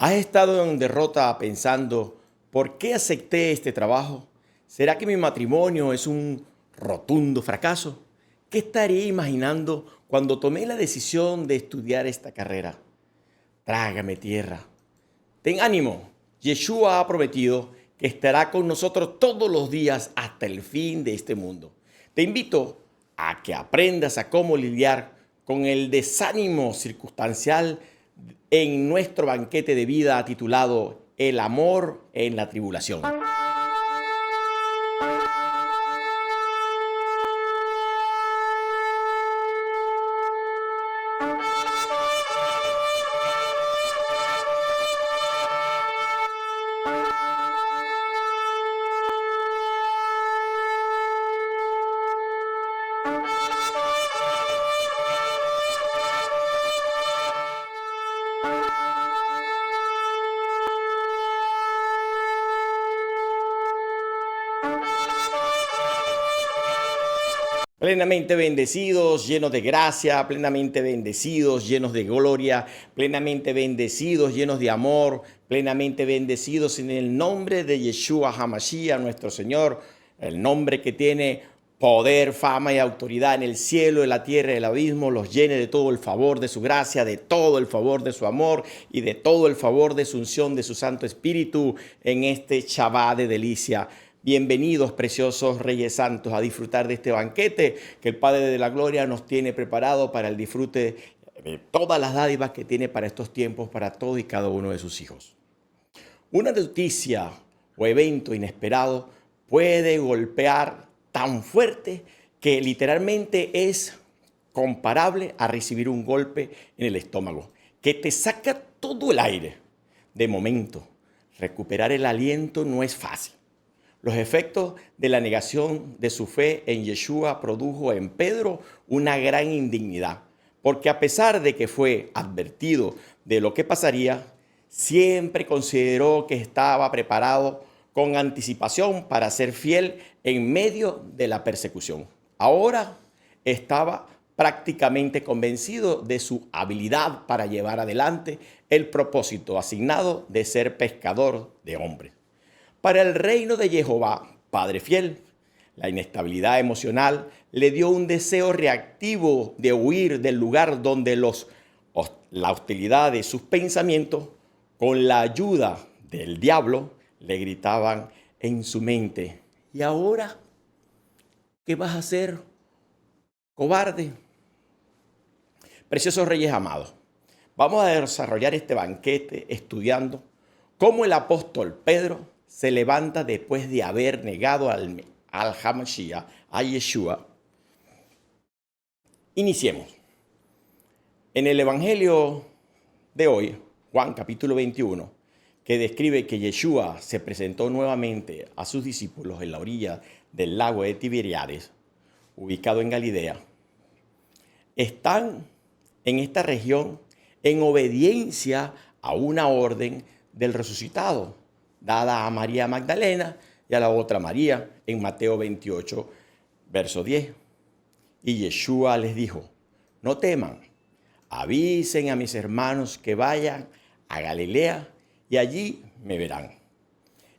¿Has estado en derrota pensando, ¿por qué acepté este trabajo? ¿Será que mi matrimonio es un rotundo fracaso? ¿Qué estaría imaginando cuando tomé la decisión de estudiar esta carrera? Trágame tierra. Ten ánimo. Yeshua ha prometido que estará con nosotros todos los días hasta el fin de este mundo. Te invito a que aprendas a cómo lidiar con el desánimo circunstancial en nuestro banquete de vida titulado El amor en la tribulación. Plenamente bendecidos, llenos de gracia, plenamente bendecidos, llenos de gloria, plenamente bendecidos, llenos de amor, plenamente bendecidos en el nombre de Yeshua HaMashiach, nuestro Señor, el nombre que tiene poder, fama y autoridad en el cielo, en la tierra y el abismo, los llene de todo el favor de su gracia, de todo el favor de su amor y de todo el favor de su unción, de su Santo Espíritu en este Shabbat de delicia. Bienvenidos, preciosos Reyes Santos, a disfrutar de este banquete que el Padre de la Gloria nos tiene preparado para el disfrute de todas las dádivas que tiene para estos tiempos, para todos y cada uno de sus hijos. Una noticia o evento inesperado puede golpear tan fuerte que literalmente es comparable a recibir un golpe en el estómago, que te saca todo el aire. De momento, recuperar el aliento no es fácil. Los efectos de la negación de su fe en Yeshua produjo en Pedro una gran indignidad, porque a pesar de que fue advertido de lo que pasaría, siempre consideró que estaba preparado con anticipación para ser fiel en medio de la persecución. Ahora estaba prácticamente convencido de su habilidad para llevar adelante el propósito asignado de ser pescador de hombres. Para el reino de Jehová, Padre fiel, la inestabilidad emocional le dio un deseo reactivo de huir del lugar donde la hostilidad de sus pensamientos, con la ayuda del diablo, le gritaban en su mente: ¿y ahora qué vas a hacer, cobarde? Preciosos Reyes amados, vamos a desarrollar este banquete estudiando cómo el apóstol Pedro se levanta después de haber negado al HaMashiach, a Yeshua. Iniciemos. En el Evangelio de hoy, Juan capítulo 21, que describe que Yeshua se presentó nuevamente a sus discípulos en la orilla del lago de Tiberíades, ubicado en Galilea, están en esta región en obediencia a una orden del resucitado, dada a María Magdalena y a la otra María en Mateo 28, verso 10. Y Yeshua les dijo: no teman, avisen a mis hermanos que vayan a Galilea y allí me verán.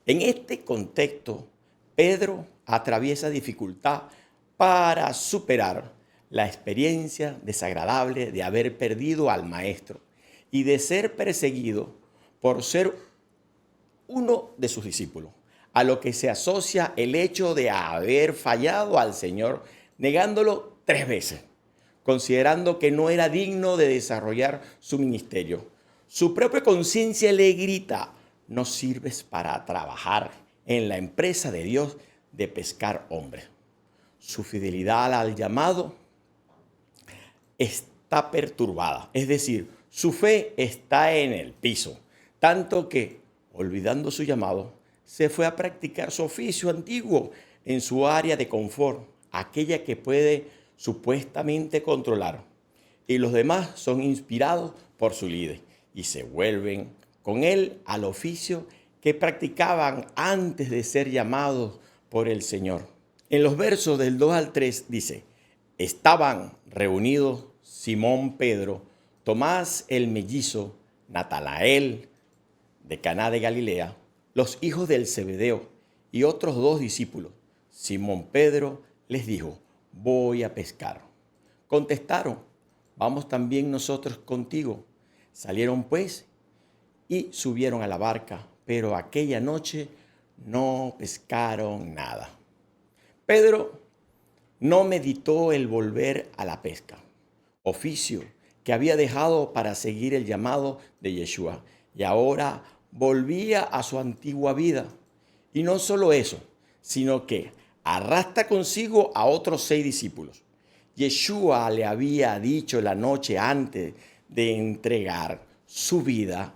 En este contexto, Pedro atraviesa dificultad para superar la experiencia desagradable de haber perdido al Maestro y de ser perseguido por ser uno de sus discípulos, a lo que se asocia el hecho de haber fallado al Señor, negándolo 3 veces, considerando que no era digno de desarrollar su ministerio. Su propia conciencia le grita: no sirves para trabajar en la empresa de Dios de pescar hombres. Su fidelidad al llamado está perturbada, es decir, su fe está en el piso, tanto que, olvidando su llamado, se fue a practicar su oficio antiguo en su área de confort, aquella que puede supuestamente controlar. Y los demás son inspirados por su líder y se vuelven con él al oficio que practicaban antes de ser llamados por el Señor. En los versos del 2 al 3 dice: estaban reunidos Simón Pedro, Tomás el mellizo, Natanael, de Caná de Galilea, los hijos del Zebedeo y otros dos discípulos. Simón Pedro les dijo: voy a pescar. Contestaron: vamos también nosotros contigo. Salieron pues y subieron a la barca, pero aquella noche no pescaron nada. Pedro no meditó el volver a la pesca, oficio que había dejado para seguir el llamado de Yeshua, y ahora volvía a su antigua vida. Y no solo eso, sino que arrastra consigo a otros 6 discípulos. Yeshua le había dicho la noche antes de entregar su vida,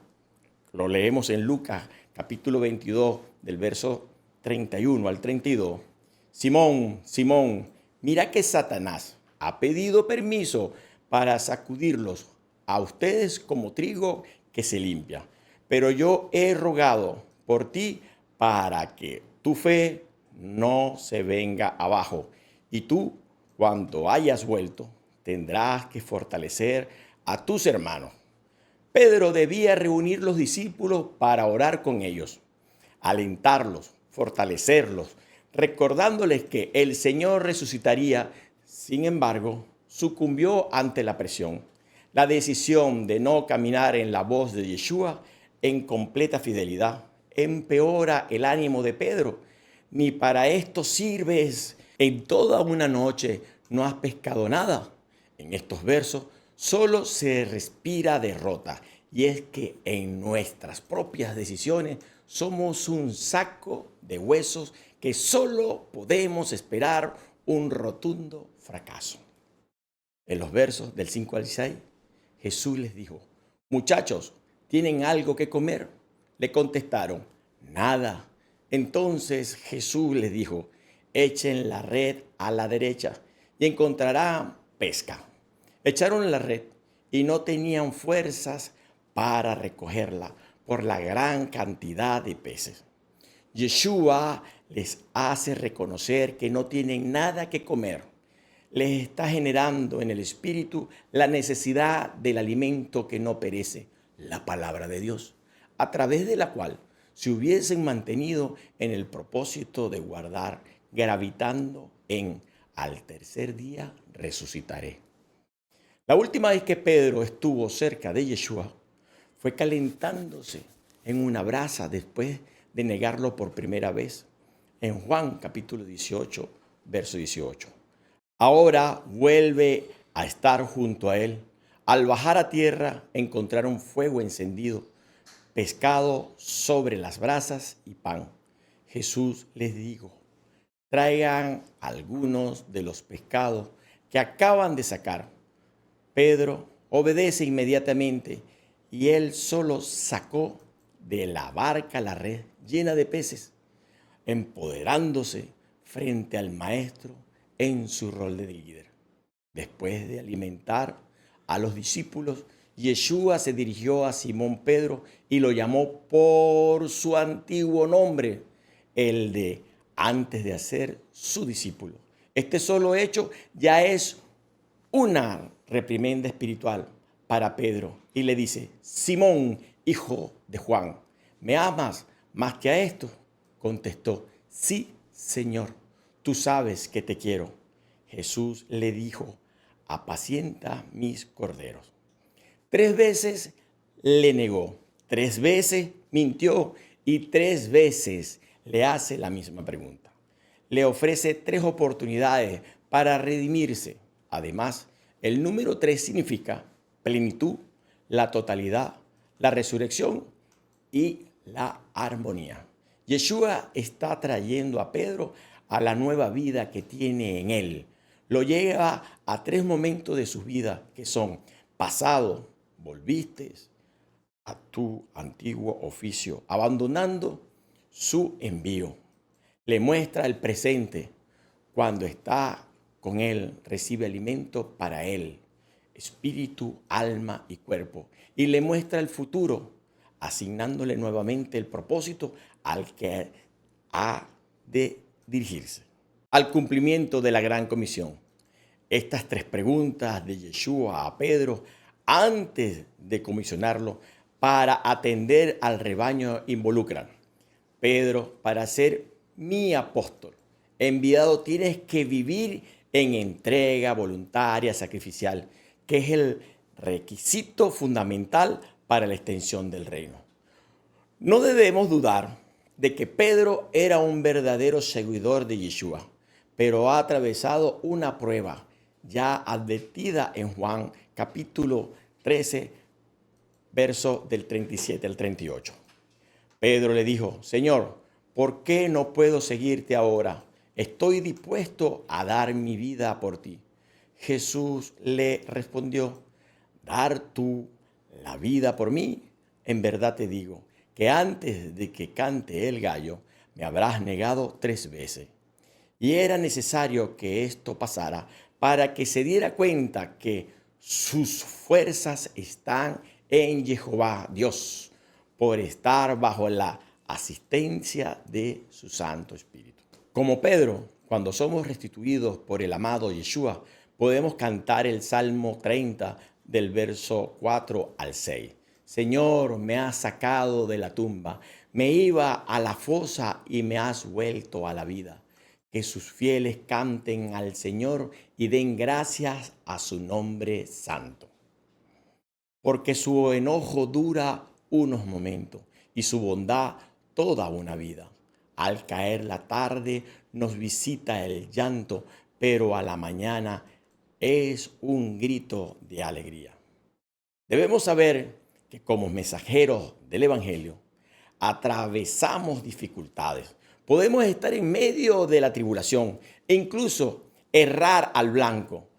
lo leemos en Lucas capítulo 22 del verso 31 al 32, Simón, Simón, mira que Satanás ha pedido permiso para sacudirlos a ustedes como trigo que se limpia. Pero yo he rogado por ti para que tu fe no se venga abajo. Y tú, cuando hayas vuelto, tendrás que fortalecer a tus hermanos. Pedro debía reunir los discípulos para orar con ellos, alentarlos, fortalecerlos, recordándoles que el Señor resucitaría. Sin embargo, sucumbió ante la presión. La decisión de no caminar en la voz de Yeshua en completa fidelidad empeora el ánimo de Pedro. Ni para esto sirves. En toda una noche no has pescado nada. En estos versos solo se respira derrota. Y es que en nuestras propias decisiones somos un saco de huesos que solo podemos esperar un rotundo fracaso. En los versos del 5 al 6, Jesús les dijo: muchachos, ¿tienen algo que comer? Le contestaron: nada. Entonces Jesús les dijo: echen la red a la derecha y encontrarán pesca. Echaron la red y no tenían fuerzas para recogerla por la gran cantidad de peces. Yeshua les hace reconocer que no tienen nada que comer. Les está generando en el espíritu la necesidad del alimento que no perece, la palabra de Dios, a través de la cual se hubiesen mantenido en el propósito de guardar, gravitando en al tercer día resucitaré. La última vez que Pedro estuvo cerca de Yeshua fue calentándose en una brasa después de negarlo por primera vez, en Juan capítulo 18, verso 18. Ahora vuelve a estar junto a él. Al bajar a tierra encontraron fuego encendido, pescado sobre las brasas y pan. Jesús les dijo: traigan algunos de los pescados que acaban de sacar. Pedro obedece inmediatamente y él solo sacó de la barca la red llena de peces, empoderándose frente al maestro en su rol de líder. Después de alimentar a los discípulos, Yeshua se dirigió a Simón Pedro y lo llamó por su antiguo nombre, el de antes de ser su discípulo. Este solo hecho ya es una reprimenda espiritual para Pedro y le dice: Simón, hijo de Juan, ¿me amas más que a esto? Contestó: sí, Señor, tú sabes que te quiero. Jesús le dijo: apacienta mis corderos. 3 veces le negó, 3 veces mintió y 3 veces le hace la misma pregunta. Le ofrece 3 oportunidades para redimirse. Además, el número 3 significa plenitud, la totalidad, la resurrección y la armonía. Yeshua está trayendo a Pedro a la nueva vida que tiene en él. Lo lleva a 3 momentos de su vida que son: pasado, volviste a tu antiguo oficio, abandonando su envío. Le muestra el presente, cuando está con él, recibe alimento para él, espíritu, alma y cuerpo. Y le muestra el futuro, asignándole nuevamente el propósito al que ha de dirigirse, al cumplimiento de la gran comisión. Estas 3 preguntas de Yeshua a Pedro antes de comisionarlo para atender al rebaño involucran. Pedro, para ser mi apóstol, enviado, tienes que vivir en entrega voluntaria, sacrificial, que es el requisito fundamental para la extensión del reino. No debemos dudar de que Pedro era un verdadero seguidor de Yeshua, pero ha atravesado una prueba ya advertida en Juan capítulo 13, verso del 37 al 38. Pedro le dijo: Señor, ¿por qué no puedo seguirte ahora? Estoy dispuesto a dar mi vida por ti. Jesús le respondió: ¿dar tú la vida por mí? En verdad te digo que antes de que cante el gallo, me habrás negado 3 veces. Y era necesario que esto pasara para que se diera cuenta que sus fuerzas están en Jehová Dios, por estar bajo la asistencia de su Santo Espíritu. Como Pedro, cuando somos restituidos por el amado Yeshua, podemos cantar el Salmo 30 del verso 4 al 6. Señor, me has sacado de la tumba, me iba a la fosa y me has vuelto a la vida. Que sus fieles canten al Señor y den gracias a su nombre santo. Porque su enojo dura unos momentos y su bondad toda una vida. Al caer la tarde nos visita el llanto, pero a la mañana es un grito de alegría. Debemos saber que como mensajeros del Evangelio atravesamos dificultades. Podemos estar en medio de la tribulación e incluso errar al blanco.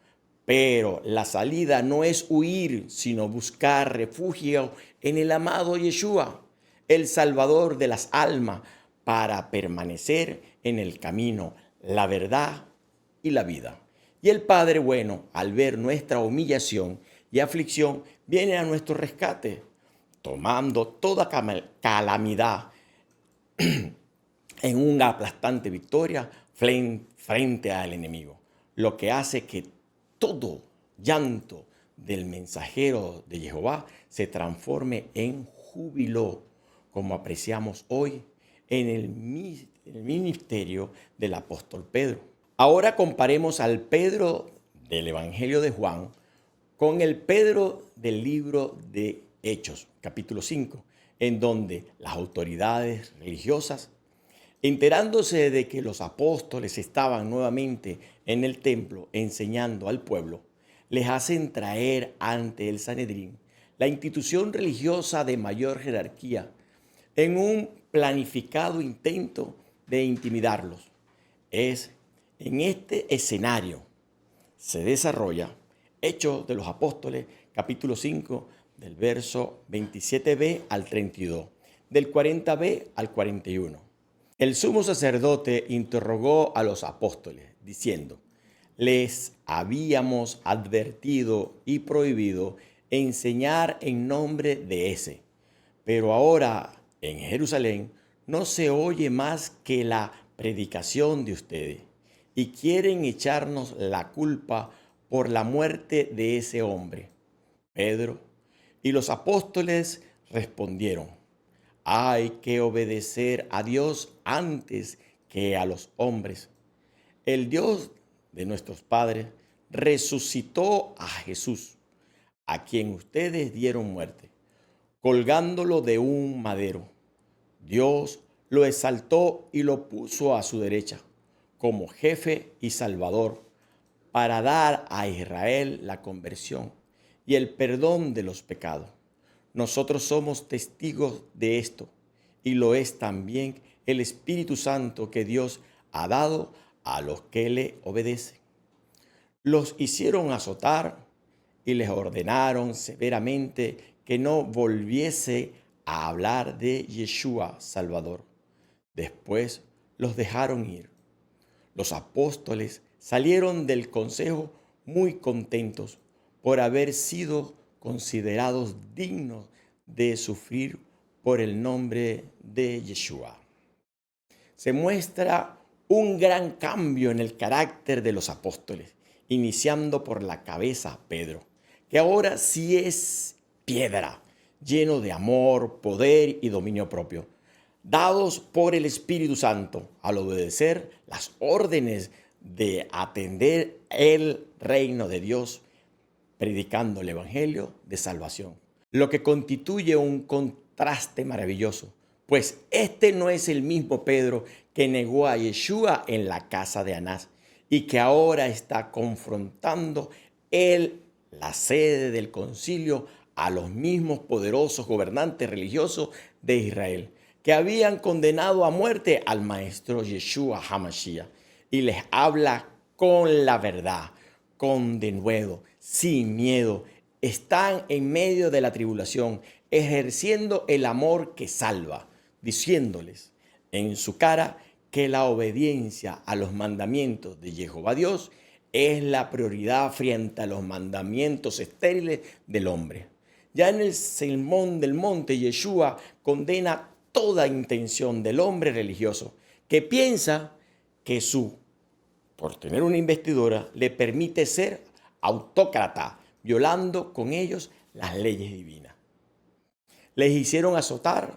Pero la salida no es huir, sino buscar refugio en el amado Yeshua, el Salvador de las almas, para permanecer en el camino, la verdad y la vida. Y el Padre bueno, al ver nuestra humillación y aflicción, viene a nuestro rescate, tomando toda calamidad en una aplastante victoria frente al enemigo, lo que hace que todo llanto del mensajero de Jehová se transforme en júbilo, como apreciamos hoy en el ministerio del apóstol Pedro. Ahora comparemos al Pedro del Evangelio de Juan con el Pedro del libro de Hechos, capítulo 5, en donde las autoridades religiosas, enterándose de que los apóstoles estaban nuevamente en el templo enseñando al pueblo, les hacen traer ante el Sanedrín, la institución religiosa de mayor jerarquía, en un planificado intento de intimidarlos. Es en este escenario se desarrolla Hechos de los Apóstoles, capítulo 5, del verso 27b al 32, del 40b al 41. El sumo sacerdote interrogó a los apóstoles, diciendo: les habíamos advertido y prohibido enseñar en nombre de ese, pero ahora en Jerusalén no se oye más que la predicación de ustedes, y quieren echarnos la culpa por la muerte de ese hombre. Pedro y los apóstoles respondieron: hay que obedecer a Dios antes que a los hombres. El Dios de nuestros padres resucitó a Jesús, a quien ustedes dieron muerte, colgándolo de un madero. Dios lo exaltó y lo puso a su derecha como jefe y salvador, para dar a Israel la conversión y el perdón de los pecados. Nosotros somos testigos de esto, y lo es también el Espíritu Santo que Dios ha dado a los que le obedecen. Los hicieron azotar y les ordenaron severamente que no volviese a hablar de Yeshua Salvador. Después los dejaron ir. Los apóstoles salieron del consejo muy contentos por haber sido considerados dignos de sufrir por el nombre de Yeshua. Se muestra un gran cambio en el carácter de los apóstoles, iniciando por la cabeza Pedro, que ahora sí es piedra, lleno de amor, poder y dominio propio, dados por el Espíritu Santo al obedecer las órdenes de atender el reino de Dios, predicando el Evangelio de salvación. Lo que constituye un contraste maravilloso, pues este no es el mismo Pedro que negó a Yeshua en la casa de Anás y que ahora está confrontando la sede del concilio a los mismos poderosos gobernantes religiosos de Israel, que habían condenado a muerte al maestro Yeshua HaMashiach, y les habla con la verdad, con denuedo, sin miedo. Están en medio de la tribulación, ejerciendo el amor que salva, diciéndoles en su cara que la obediencia a los mandamientos de Jehová Dios es la prioridad frente a los mandamientos estériles del hombre. Ya en el Sermón del Monte, Yeshua condena toda intención del hombre religioso que piensa que por tener una investidura, le permite ser autócrata, violando con ellos las leyes divinas. Les hicieron azotar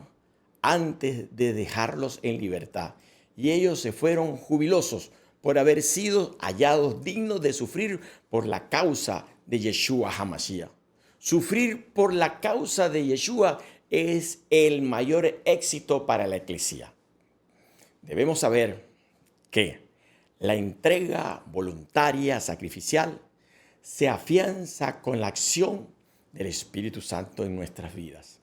antes de dejarlos en libertad, y ellos se fueron jubilosos por haber sido hallados dignos de sufrir por la causa de Yeshua HaMashiach. Sufrir por la causa de Yeshua es el mayor éxito para la Iglesia. Debemos saber que la entrega voluntaria, sacrificial, se afianza con la acción del Espíritu Santo en nuestras vidas.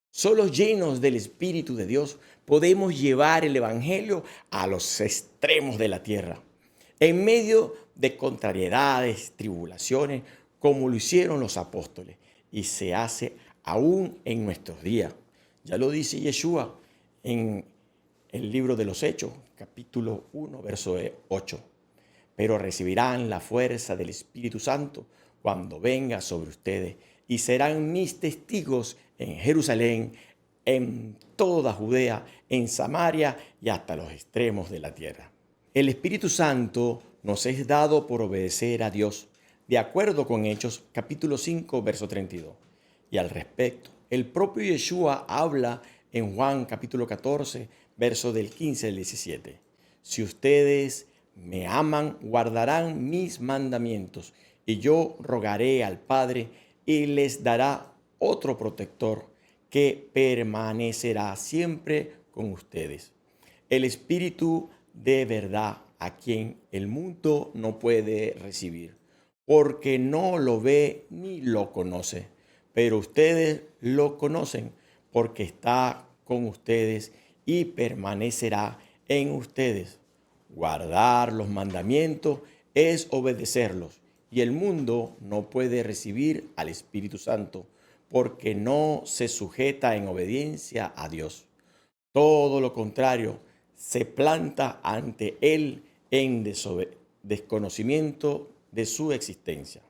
Solo llenos del Espíritu de Dios podemos llevar el Evangelio a los extremos de la tierra, en medio de contrariedades, tribulaciones, como lo hicieron los apóstoles, y se hace aún en nuestros días. Ya lo dice Yeshua en el libro de los Hechos, capítulo 1, verso 8. Pero recibirán la fuerza del Espíritu Santo cuando venga sobre ustedes, y serán mis testigos en Jerusalén, en toda Judea, en Samaria y hasta los extremos de la tierra. El Espíritu Santo nos es dado por obedecer a Dios, de acuerdo con Hechos capítulo 5, verso 32. Y al respecto, el propio Yeshua habla en Juan capítulo 14, verso del 15 al 17. Si ustedes me aman, guardarán mis mandamientos, y yo rogaré al Padre y les dará otro protector que permanecerá siempre con ustedes. El Espíritu de verdad, a quien el mundo no puede recibir, porque no lo ve ni lo conoce, pero ustedes lo conocen porque está con ustedes y permanecerá en ustedes. Guardar los mandamientos es obedecerlos, y el mundo no puede recibir al Espíritu Santo porque no se sujeta en obediencia a Dios. Todo lo contrario, se planta ante Él en desconocimiento de su existencia.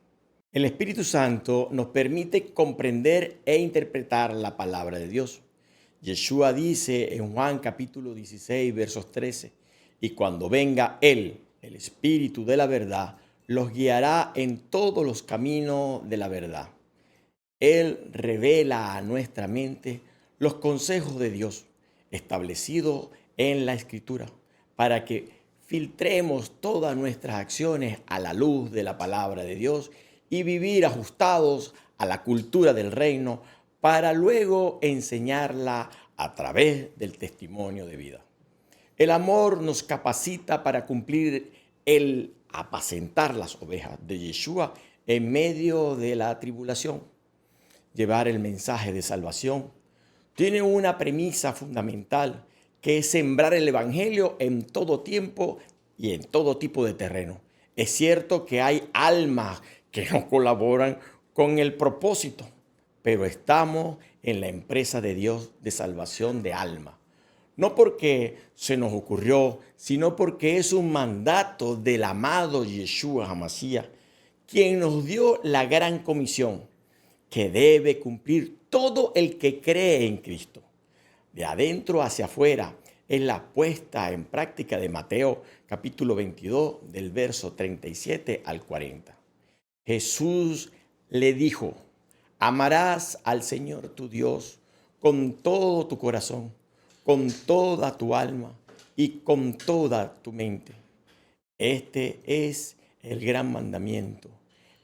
El Espíritu Santo nos permite comprender e interpretar la palabra de Dios. Yeshua dice en Juan capítulo 16, versos 13, y cuando venga Él, el Espíritu de la verdad, los guiará en todos los caminos de la verdad. Él revela a nuestra mente los consejos de Dios establecidos en la Escritura, para que filtremos todas nuestras acciones a la luz de la palabra de Dios y vivir ajustados a la cultura del reino, para luego enseñarla a través del testimonio de vida. El amor nos capacita para cumplir el apacentar las ovejas de Yeshua en medio de la tribulación. Llevar el mensaje de salvación tiene una premisa fundamental, que es sembrar el Evangelio en todo tiempo y en todo tipo de terreno. Es cierto que hay almas que no colaboran con el propósito, pero estamos en la empresa de Dios de salvación de almas. No porque se nos ocurrió, sino porque es un mandato del amado Yeshua HaMashiach, quien nos dio la gran comisión que debe cumplir todo el que cree en Cristo. De adentro hacia afuera es la puesta en práctica de Mateo capítulo 22 del verso 37 al 40. Jesús le dijo: Amarás al Señor tu Dios con todo tu corazón, con toda tu alma y con toda tu mente. Este es el gran mandamiento,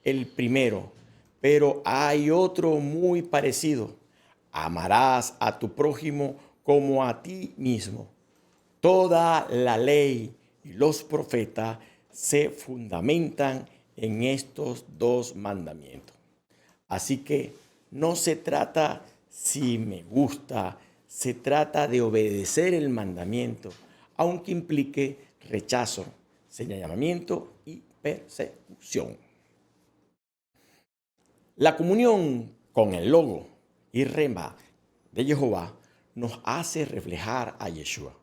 el primero, pero hay otro muy parecido. Amarás a tu prójimo como a ti mismo. Toda la ley y los profetas se fundamentan en estos dos mandamientos. Así que no se trata si me gusta, se trata de obedecer el mandamiento, aunque implique rechazo, señalamiento y persecución. La comunión con el logo y rema de Jehová nos hace reflejar a Yeshua.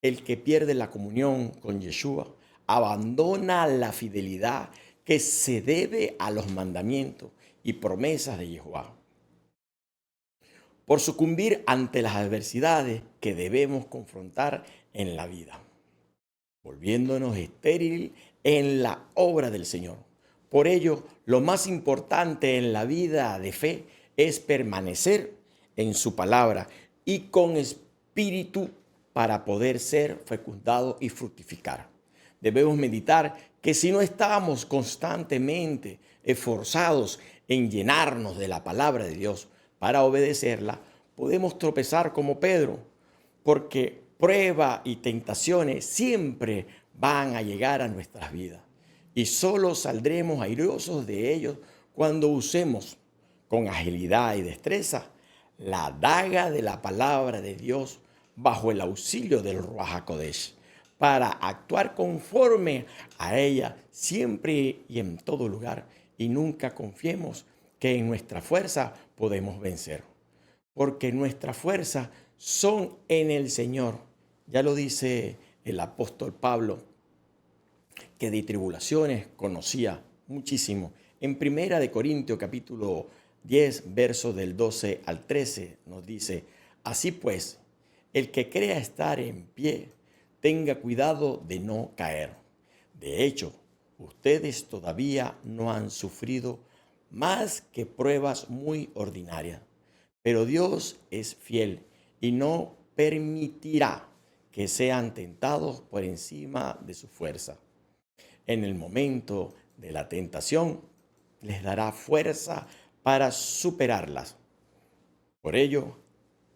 El que pierde la comunión con Yeshua abandona la fidelidad que se debe a los mandamientos y promesas de Jehová. Por sucumbir ante las adversidades que debemos confrontar en la vida, volviéndonos estéril en la obra del Señor. Por ello, lo más importante en la vida de fe es permanecer en su palabra y con espíritu para poder ser fecundado y fructificar. Debemos meditar que si no estamos constantemente esforzados en llenarnos de la palabra de Dios para obedecerla, podemos tropezar como Pedro, porque prueba y tentaciones siempre van a llegar a nuestras vidas y solo saldremos airosos de ellos cuando usemos con agilidad y destreza la daga de la palabra de Dios bajo el auxilio del Ruach HaKodesh para actuar conforme a ella siempre y en todo lugar, y nunca confiemos que en nuestra fuerza podemos vencer, porque nuestras fuerzas son en el Señor. Ya lo dice el apóstol Pablo, que de tribulaciones conocía muchísimo. En Primera de Corintios capítulo 10, versos del 12 al 13, nos dice: así pues, el que crea estar en pie, tenga cuidado de no caer. De hecho, ustedes todavía no han sufrido más que pruebas muy ordinarias, pero Dios es fiel y no permitirá que sean tentados por encima de su fuerza. En el momento de la tentación, les dará fuerza para superarlas. Por ello,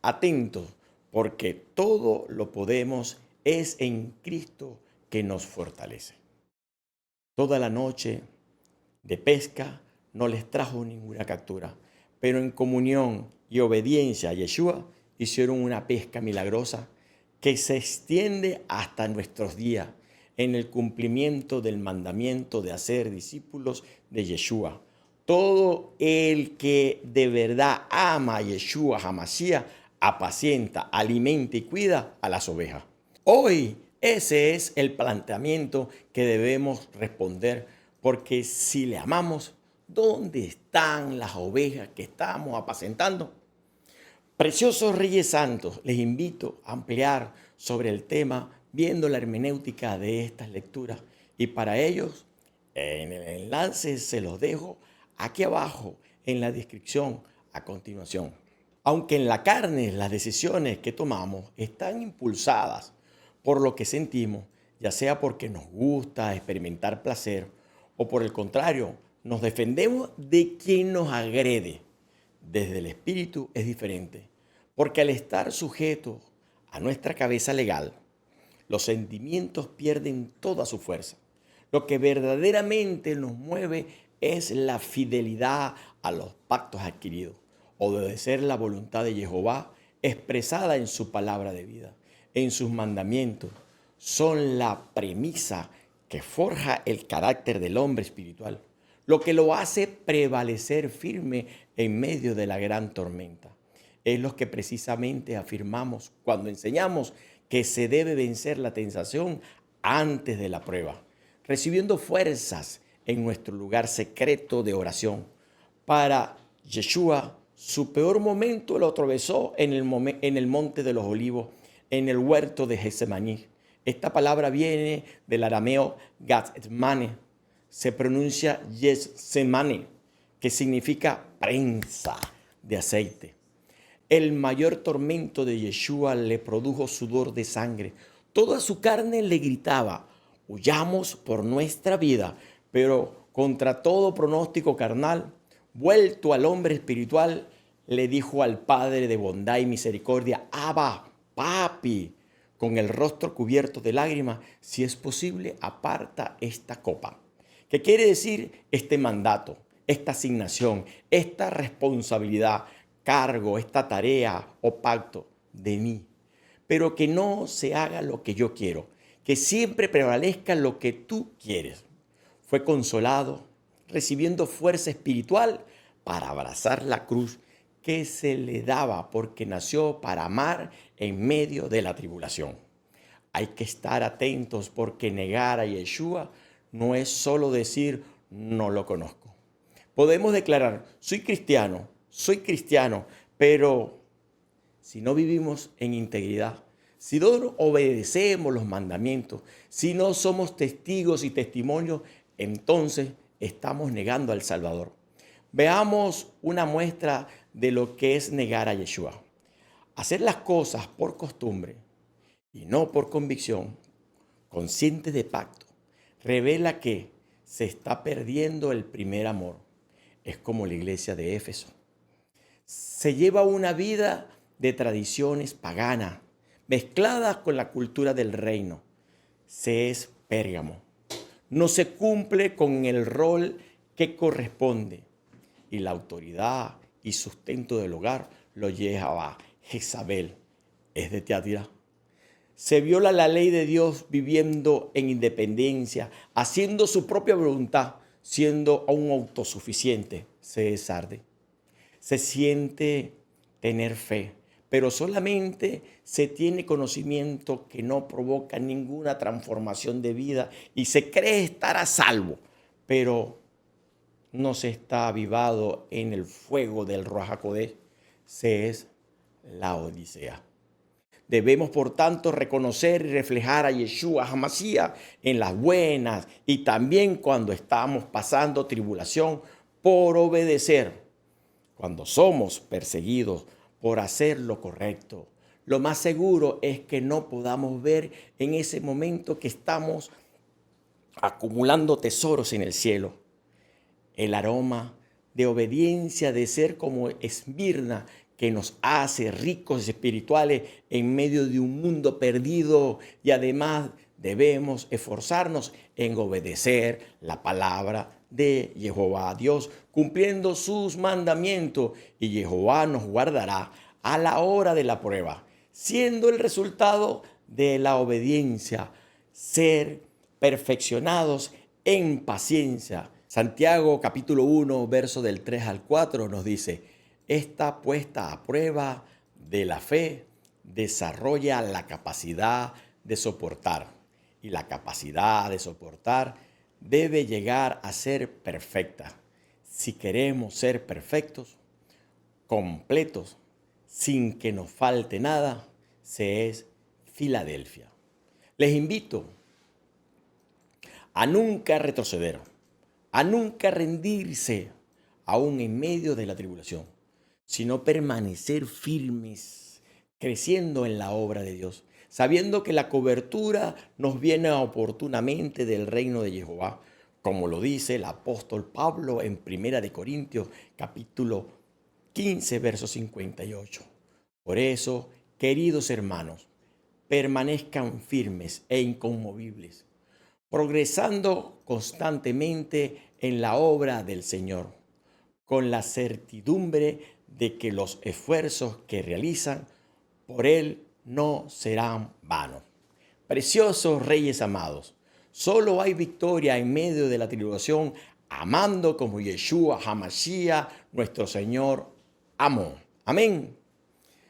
atentos, porque todo lo podemos es en Cristo que nos fortalece. Toda la noche de pesca no les trajo ninguna captura, pero en comunión y obediencia a Yeshua hicieron una pesca milagrosa que se extiende hasta nuestros días en el cumplimiento del mandamiento de hacer discípulos de Yeshua. Todo el que de verdad ama a Yeshua HaMashiach apacienta, alimenta y cuida a las ovejas. Hoy ese es el planteamiento que debemos responder, porque si le amamos, ¿dónde están las ovejas que estamos apacentando? Preciosos Reyes Santos, les invito a ampliar sobre el tema viendo la hermenéutica de estas lecturas, y para ellos en el enlace se los dejo aquí abajo en la descripción a continuación. Aunque en la carne las decisiones que tomamos están impulsadas por lo que sentimos, ya sea porque nos gusta experimentar placer o por el contrario, nos defendemos de quien nos agrede. Desde el espíritu es diferente, porque al estar sujetos a nuestra cabeza legal, los sentimientos pierden toda su fuerza. Lo que verdaderamente nos mueve es la fidelidad a los pactos adquiridos, obedecer la voluntad de Jehová expresada en su palabra de vida, en sus mandamientos. Son la premisa que forja el carácter del hombre espiritual, lo que lo hace prevalecer firme en medio de la gran tormenta. Es lo que precisamente afirmamos cuando enseñamos que se debe vencer la tentación antes de la prueba, recibiendo fuerzas en nuestro lugar secreto de oración. Para Yeshua, su peor momento lo atravesó en el monte de los olivos, en el huerto de Getsemaní. Esta palabra viene del arameo Gethsemane, se pronuncia Getsemane, que significa prensa de aceite. El mayor tormento de Yeshua le produjo sudor de sangre. Toda su carne le gritaba, huyamos por nuestra vida, pero contra todo pronóstico carnal, vuelto al hombre espiritual, le dijo al Padre de bondad y misericordia, Abba, papi, con el rostro cubierto de lágrimas, si es posible, aparta esta copa. ¿Qué quiere decir este mandato, esta asignación, esta responsabilidad, cargo, esta tarea o pacto de mí? Pero que no se haga lo que yo quiero, que siempre prevalezca lo que tú quieres. Fue consolado, recibiendo fuerza espiritual para abrazar la cruz que se le daba porque nació para amar en medio de la tribulación. Hay que estar atentos porque negar a Yeshua no es solo decir no lo conozco. Podemos declarar soy cristiano, pero si no vivimos en integridad, si no obedecemos los mandamientos, si no somos testigos y testimonios, entonces estamos negando al Salvador. Veamos una muestra de lo que es negar a Yeshua. Hacer las cosas por costumbre y no por convicción, consciente de pacto, revela que se está perdiendo el primer amor. Es como la iglesia de Éfeso. Se lleva una vida de tradiciones paganas, mezcladas con la cultura del reino. Se es Pérgamo. No se cumple con el rol que corresponde y la autoridad y sustento del hogar lo lleva Jezabel, es de Tiatira. Se viola la ley de Dios viviendo en independencia, haciendo su propia voluntad, siendo un autosuficiente. Se desarde. Se siente tener fe, pero solamente se tiene conocimiento que no provoca ninguna transformación de vida y se cree estar a salvo, pero no se está avivado en el fuego del Ruach HaKodesh. Se es la Odisea. Debemos, por tanto, reconocer y reflejar a Yeshua HaMashiach en las buenas y también cuando estamos pasando tribulación por obedecer. Cuando somos perseguidos por hacer lo correcto, lo más seguro es que no podamos ver en ese momento que estamos acumulando tesoros en el cielo. El aroma de obediencia, de ser como Esmirna, que nos hace ricos espirituales en medio de un mundo perdido, y además debemos esforzarnos en obedecer la palabra de Jehová Dios, cumpliendo sus mandamientos, y Jehová nos guardará a la hora de la prueba, siendo el resultado de la obediencia ser perfeccionados en paciencia. Santiago capítulo 1, verso del 3 al 4 nos dice, esta puesta a prueba de la fe desarrolla la capacidad de soportar, y la capacidad de soportar debe llegar a ser perfecta. Si queremos ser perfectos, completos, sin que nos falte nada, se es Filadelfia. Les invito a nunca retroceder, a nunca rendirse, aún en medio de la tribulación, sino permanecer firmes, creciendo en la obra de Dios, sabiendo que la cobertura nos viene oportunamente del reino de Jehová, como lo dice el apóstol Pablo en 1 Corintios capítulo 15, verso 58. Por eso, queridos hermanos, permanezcan firmes e inconmovibles, progresando constantemente en la obra del Señor, con la certidumbre de que los esfuerzos que realizan por Él no serán vanos. Preciosos reyes amados, solo hay victoria en medio de la tribulación, amando como Yeshua HaMashiach, nuestro Señor, amó. Amén.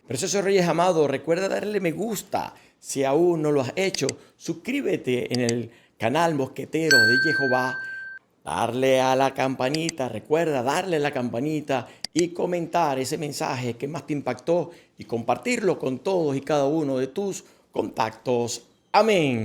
Preciosos reyes amados, recuerda darle me gusta si aún no lo has hecho. Suscríbete en el canal Mosquetero de Jehová. Darle a la campanita, recuerda darle a la campanita y comentar ese mensaje que más te impactó y compartirlo con todos y cada uno de tus contactos. Amén.